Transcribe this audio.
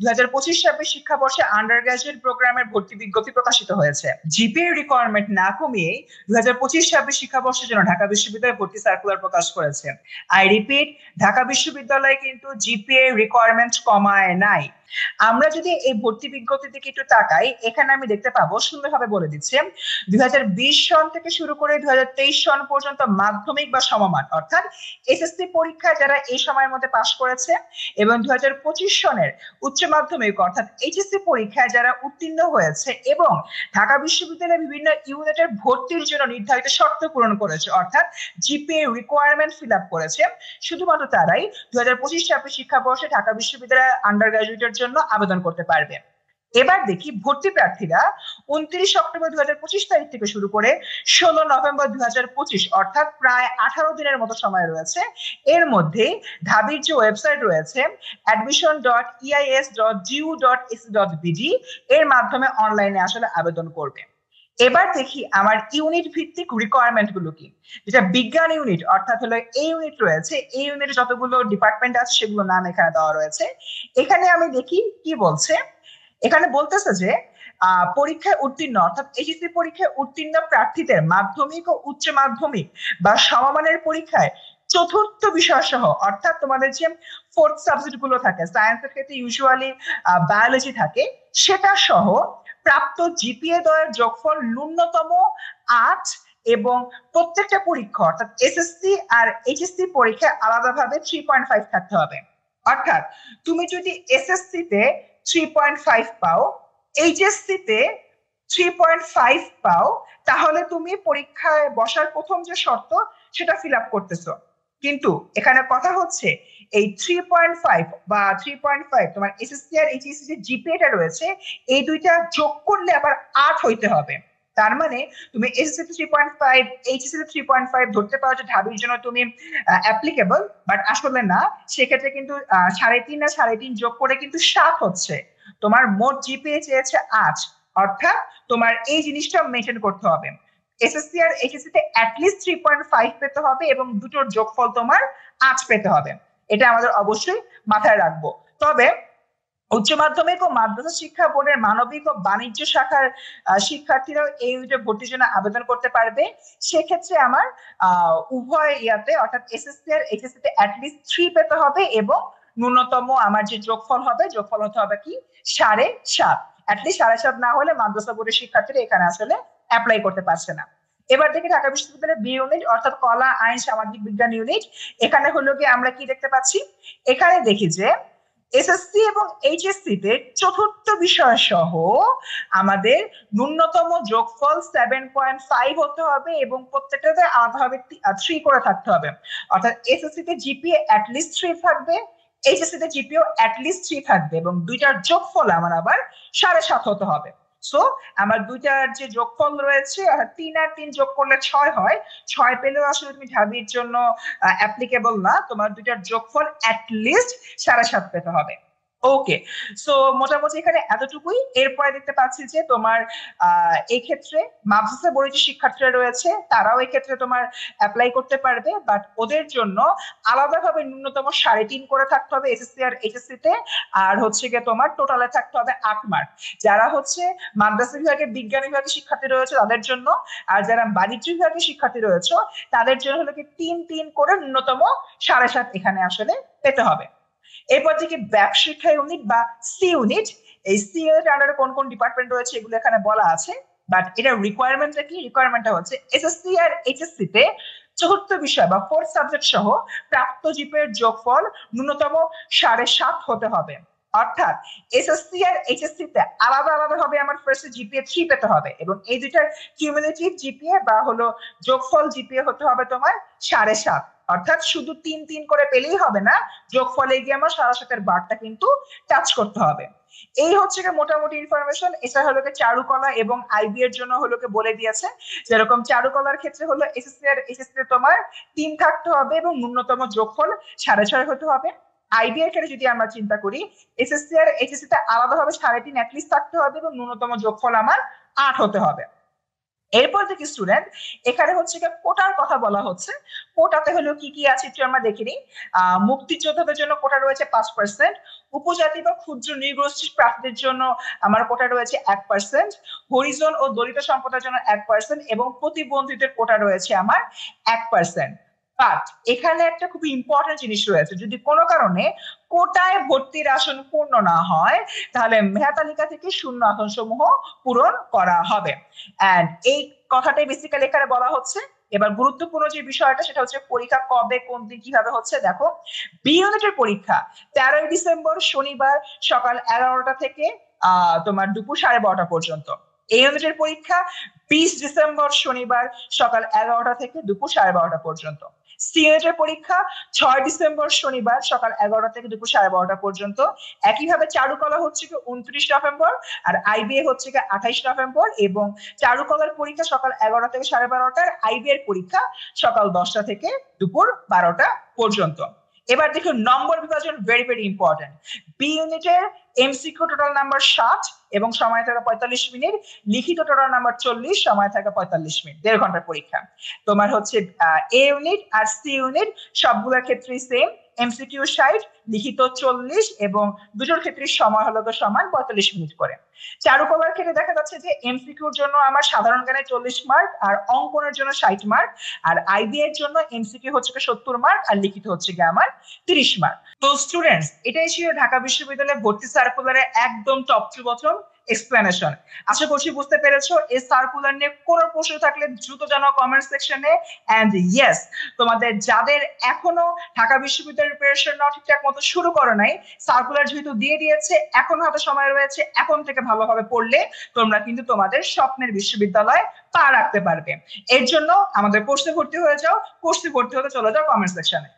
2025-26 শিক্ষাবর্ষে under graduate প্রোগ্রামের ভর্তি বিজ্ঞপ্তি প্রকাশিত হয়েছে। জিপিএ রিকোয়ারমেন্ট না কমিয়ে 2025-26 শিক্ষাবর্ষের জন্য ঢাকা বিশ্ববিদ্যালয় ভর্তি সার্কুলার প্রকাশ করেছে। আই রিপিট, ঢাকা বিশ্ববিদ্যালয় কিন্তু জিপিএ রিকোয়ারমেন্ট কমায় নাই। আমরা যদি এই ভর্তি বিজ্ঞপ্তি দিকে একটু তাকাই, এখানে আমি দেখতে পাবো সুন্দরভাবে বলে দিচ্ছে 2020 সন থেকে শুরু করে 2023 সন পর্যন্ত মাধ্যমিক বা সমমান অর্থাৎ এসএসসি পরীক্ষায় যারা এই সময়ের মধ্যে পাশ করেছে এবং 2025 সনের উচ্চ মাধ্যমিক অর্থাৎ এইচএসসি পরীক্ষায় যারা উত্তীর্ণ হয়েছে এবং ঢাকা বিশ্ববিদ্যালয়ের বিভিন্ন ইউনিটের ভর্তির জন্য নির্ধারিত শর্ত পূরণ করেছে অর্থাৎ জিপিএ রিকোয়ারমেন্ট ফিল আপ করেছে, শুধুমাত্র তারাই 2025-26 শিক্ষাবর্ষে ঢাকা বিশ্ববিদ্যালয়ের আন্ডার গ্রাজুয়েটের জন্য আবেদন করতে পারবে। এবার দেখি ভর্তি প্রার্থীরা 29 অক্টোবর 2025 তারিখ থেকে শুরু করে 16 নভেম্বর 2025 অর্থাৎ প্রায় 18 দিনের মতো সময় রয়েছে। এর মধ্যে ঢাবির যে ওয়েবসাইট রয়েছে admission.eis.du.ac.bd এর মাধ্যমে অনলাইনে আসলে আবেদন করবে। এবার দেখি আমার ইউনিট ভিত্তিক রিকোয়ারমেন্ট গুলো কি। যেটা বিজ্ঞান ইউনিট অর্থাৎ হলো এই ইউনিট রয়েছে, এই ইউনিটে যতগুলো ডিপার্টমেন্ট আছে সেগুলো নাম এখানে দেওয়া রয়েছে। এখানে আমি দেখি কি বলছে। এখানে বলতেছে যে পরীক্ষায় উত্তীর্ণ অর্থাৎ এইচএসসি পরীক্ষায় উত্তীর্ণ প্রার্থীদের মাধ্যমিক ও উচ্চ মাধ্যমিক বা সমমানের পরীক্ষায় চতুর্থ বিষয় সহ অর্থাৎ তোমাদের যে ফোর্থ সাবজেক্ট গুলো থাকে, সায়েন্সের ক্ষেত্রে ইউজুয়ালি বায়োলজি থাকে, সেটা সহ প্রাপ্ত জিপিএ দ্বয়ের যোগফল ন্যূনতম 8 এবং প্রত্যেকটা পরীক্ষা অর্থাৎ এসএসসি আর এইচএসসি পরীক্ষায় আলাদাভাবে 3.5 থাকতে হবে। অর্থাৎ তুমি যদি এসএসসি তে 3.5 পাও, এইচএসসি তে 3.5 পাও, তাহলে তুমি পরীক্ষায় বসার প্রথম যে শর্ত সেটা ফিল আপ করতেছো। কিন্তু এখানে কথা হচ্ছে এই 3.5 বা 3.5 তোমার এসএসসি আর এইচএসসি যে জিপিএটা রয়েছে এই দুইটা যোগ করলে আবার 8 হইতে হবে। তার মানে তুমি এসএসসি তে 3.5 এইচএসসি তে 3.5 ধরতে পারো যে ঢাবির জন্য তুমি অ্যাপ্লিকেবল, বাট আসলে না। সেক্ষেত্রে কিন্তু 3.5 আর 3.5 যোগ করে কিন্তু 7 হচ্ছে। তোমার মোট জিপিএ চেয়েছে 8, অর্থাৎ তোমার এই জিনিসটা মেনটেন করতে হবে। এসএসসি আর এইচএসসি তে অ্যাটলিস্ট 3.5 পেতে হবে এবং দুটোর যোগফল তোমার 8 পেতে হবে। এটা আমাদের অবশ্যই মাথায় রাখবো। তবে উচ্চ মাধ্যমিক ও মাদ্রাসা শিক্ষা বোর্ডের মানবিক ও বাণিজ্য শাখার শিক্ষার্থীরাও এই ইউনিটে ভর্তির জন্য আবেদন করতে পারবে। সেক্ষেত্রে আমার উভয় ইয়াতে অর্থাৎ এসএসসি আর এইচএসসি তে অ্যাটলিস্ট 3 পেতে হবে এবং ন্যূনতম আমার যে যোগফল হবে, যোগফল হতে হবে কি 7.5। অ্যাটলিস্ট 7.5 না হলে মাদ্রাসা বোর্ডের শিক্ষার্থীরা এখানে আসলে অ্যাপ্লাই করতে পারছে না। এবার দেখি ঢাকা বিশ্ববিদ্যালয়ের বি ইউনিট অর্থাৎ কলা আইন সামাজিক বিজ্ঞান ইউনিট। এখানে হলো কি আমরা কি দেখতে পাচ্ছি, এখানে দেখি যে এসএসসি এবং এইচএসসি তে চতুর্থ বিষয় সহ আমাদের ন্যূনতম যোগফল 7.5 হতে হবে এবং প্রত্যেকটাতে আলাদাভাবে 3 করে থাকতে হবে। অর্থাৎ এসএসসি তে জিপিএ অ্যাটলিস্ট 3 থাকবে, এইচএসসি তে জিপিএ অ্যাটলিস্ট 3 থাকবে এবং দুইটার যোগফল আমার আবার 7.5 হতে হবে। সো আমার দুইটার যে যোগফল রয়েছে 3 আর 3 যোগ করলে 6 হয়। 6 পেলেও আসলে তুমি ঢাবির জন্য অ্যাপ্লিকেবল না, তোমার দুইটার যোগফল অ্যাটলিস্ট 7.5 পেতে হবে। ওকে, সো মোটামুটি এখানে এতটুকুই। এরপরে দেখতে পাচ্ছি যে তোমার এই ক্ষেত্রে মাদ্রাসা বোর্ডের যে শিক্ষার্থীরা রয়েছে তারাও এই ক্ষেত্রে তোমার অ্যাপ্লাই করতে পারবে, বাট ওদের জন্য আলাদাভাবে ন্যূনতম 3.5 করে থাকতে হবে এসএসসি আর এইচএসসি তে, আর হচ্ছে গিয়ে তোমার টোটালে থাকতে হবে 8 মার্ক। যারা হচ্ছে মাদ্রাসা বিভাগের বিজ্ঞান বিভাগের শিক্ষার্থী রয়েছে তাদের জন্য, আর যারা বাণিজ্য বিভাগের শিক্ষার্থী রয়েছে তাদের জন্য হলো কি 3 করে ন্যূনতম 7.5 এখানে আসলে পেতে হবে। এরপর থেকে ব্যবসা শিক্ষা ইউনিট বা সি ইউনিট, এই সি ইউনিট আন্ডারে কোন কোন ডিপার্টমেন্ট রয়েছে এগুলো এখানে বলা আছে, বাট এটা রিকোয়ারমেন্টটা কি? রিকোয়ারমেন্টটা হচ্ছে এসএসসি আর এইচএসসি তে চতুর্থ বিষয় বা ফোর্থ সাবজেক্ট সহ প্রাপ্ত জিপিএর যোগফল ন্যূনতম 7.5 হতে হবে। অর্থাৎ এসএসসি আর এইচএসসি তে আলাদা আলাদা ভাবে আমার ফার্স্ট জিপিএ 3 পেতে হবে এবং এই দুইটার কিউমুলেটিভ জিপিএ বা হলো যোগফল জিপিএ হতে হবে তোমার 7.5। অর্থাৎ শুধু 3 করে পেলেই হবে না, যোগফলে গিয়ে আমার 7.5 বারটা কিন্তু টাচ করতে হবে। এই হচ্ছে মোটামুটি ইনফরমেশন। এটা হলো চারুকলা এবং আইবি এর জন্য হলো বলে দিয়েছে। যেরকম চারুকলার ক্ষেত্রে হলো এসএসসি আর এইচএসসি তে তোমার 3 থাকতে হবে এবং ন্যূনতম যোগফল 6.5 হতে হবে। আইবি এর ক্ষেত্রে যদি আমরা চিন্তা করি এসএসসি আর এইচএসসি তে আলাদাভাবে 3.5 অ্যাটলিস্ট থাকতে হবে এবং ন্যূনতম যোগফল আমার 8 হতে হবে। এরপর দেখি স্টুডেন্ট, এখানে হচ্ছে কোটার কথা বলা হচ্ছে। কোটাতে হলো কি কি আছে একটু আমরা দেখে নিই। মুক্তিযোদ্ধাদের জন্য কোটা রয়েছে 5%, উপজাতি বা ক্ষুদ্র নৃগোষ্ঠীর প্রার্থীদের জন্য আমার কোটা রয়েছে 1%, হরিজন ও দলিত সম্প্রদায়ের জন্য 1%, এবং প্রতিবন্ধীদের কোটা রয়েছে আমার 1%। বাট এখানে একটা খুব ইম্পর্টেন্ট জিনিস রয়েছে, যদি কোনো কারণে কোটায় ভর্তির আসন পূর্ণ না হয় তাহলে মেধা তালিকা থেকে শূন্য আসন সমূহ পূরণ করা হবে। এন্ড এই কথাটাই বেসিক্যালি এখানে বলা হচ্ছে। এবার গুরুত্বপূর্ণ যে বিষয়টা সেটা হচ্ছে পরীক্ষা কবে কোন দিন কিভাবে হচ্ছে। দেখো, বি ইউনিটের পরীক্ষা 13ই ডিসেম্বর শনিবার সকাল 11টা থেকে তোমার দুপুর 12:30 পর্যন্ত। এই ইউনিটের পরীক্ষা 20 ডিসেম্বর শনিবার সকাল 11টা থেকে দুপুর 12:30 পর্যন্ত। সি ইউনিটের পরীক্ষা 6 ডিসেম্বর শনিবার সকাল 11টা থেকে দুপুর 12:30 পর্যন্ত। একইভাবে চারুকলা হচ্ছে 29 নভেম্বর, আর আইবিএ হচ্ছে 28 নভেম্বর, এবং চারুকলার পরীক্ষা সকাল 11টা থেকে 12:30, আইবিএ এর পরীক্ষা সকাল 10টা থেকে দুপুর 12টা পর্যন্ত। এবার দেখুন নম্বর বিভাজন ভেরি ভেরি ইম্পর্টেন্ট। বি ইউনিটের এমসিকিউ টোটাল নাম্বার 60 এবং সময় থাকে 45 মিনিট, লিখিত টোটাল নাম্বার 40, সময় থাকে 45 মিনিট, 1.5 ঘন্টার পরীক্ষা। তোমার হচ্ছে এ ইউনিট আর সি ইউনিট সবগুলোর ক্ষেত্রেই সেম, এমসিকিউ 60, লিখিত 40, এবং দুটোর ক্ষেত্রে সময় হলো তো সমান 45 মিনিট করে। চারুকলার ক্ষেত্রে দেখা যাচ্ছে যে এমসিকিউর জন্য আমার সাধারণ জ্ঞানে 40 মার্ক, আর অঙ্কনের জন্য 60 মার্ক, আর আইবি এর জন্য এমসিকিউ হচ্ছে 70 মার্ক, আর লিখিত হচ্ছে আমার 30 মার্ক। তো স্টুডেন্টস, এটাই ছিল ঢাকা বিশ্ববিদ্যালয়ের ভর্তি সার্কুলারের একদম টপ টু বটম এক্সপ্লেনেশন। আশা করছি বুঝতে পেরেছো। এই সার্কুলার নিয়ে কোনো প্রশ্ন থাকলে দ্রুত জানাও কমেন্ট সেকশনে। এন্ড ইয়েস, তোমাদের যাদের এখনো ঢাকা বিশ্ববিদ্যালয়ের প্রিপারেশন নাও ঠিকঠাক মতো শুরু করো নাই, সার্কুলার যেহেতু দিয়ে দিয়েছে, এখন হাতে সময় রয়েছে, এখন থেকে ভালোভাবে পড়লে তোমরা কিন্তু তোমাদের স্বপ্নের বিশ্ববিদ্যালয়ে পা রাখতে পারবে। এর জন্য আমাদের কোর্সে ভর্তি হয়ে যাও। কোর্সে ভর্তি হতে চলে যাও কমেন্ট সেকশনে।